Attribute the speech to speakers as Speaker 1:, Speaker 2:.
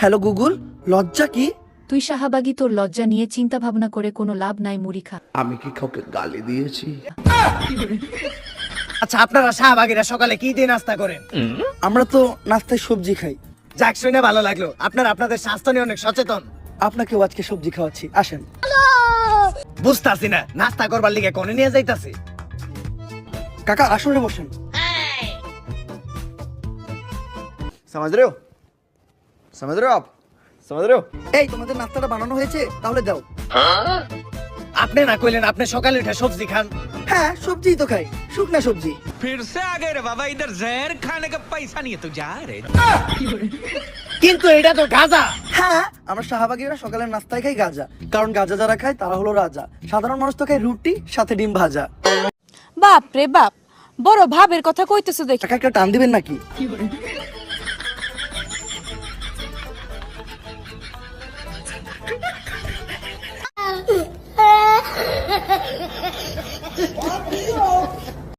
Speaker 1: Hello Google, লজ্জা কি?
Speaker 2: তুই শাহবাগী, তোর লজ্জা নিয়ে চিন্তা ভাবনা করে কোনো লাভ নাই, মুড়ি খা।
Speaker 3: আমি কি কাউকে গালি দিয়েছি?
Speaker 4: আচ্ছা, আপনারা শাহবাগীরা সকালে কি দিয়ে নাস্তা করেন?
Speaker 1: আমরা তো নাস্তায় সবজি খাই।
Speaker 4: যাক, শুনে ভালো লাগলো আপনারা আপনাদের স্বাস্থ্য নিয়ে অনেক সচেতন।
Speaker 1: আপনাকেও আজকে সবজি খাওয়াচ্ছি, আসেন।
Speaker 4: বুঝতাছি না নাস্তা করবার লিগে কোনে নিয়ে যাইতাছি।
Speaker 1: কাকা আসলে বসেন।
Speaker 3: समझ रहे हो? समझ रहे हो आप? समझ रहे हो?
Speaker 1: এই তোমাদের নাস্তাটা বানানো হয়েছে, তাহলে দাও।
Speaker 4: আপনি না কইলেন আপনি সকালে উঠে সবজি খান?
Speaker 1: হ্যাঁ, সবজিই তো খাই, শুকনা সবজি।
Speaker 5: फिर से आ गए रे बाबा, इधर जहर खाने का पैसा नहीं है तो जा रे।
Speaker 4: কিন্তু এটা তো গাঁজা।
Speaker 1: হ্যাঁ, আমরা শাহবাগীরা সকালের নাস্তায় খাই গাঁজা, কারণ গাঁজা যারা খায় তারা হলো রাজা। সাধারণ মানুষ তো খায় রুটি সাথে ডিম ভাজা।
Speaker 6: বাপ রে বাপ, বড় ভাবের কথা কইতেছো দেখি।
Speaker 1: কাকা একটা টান দিবেন নাকি?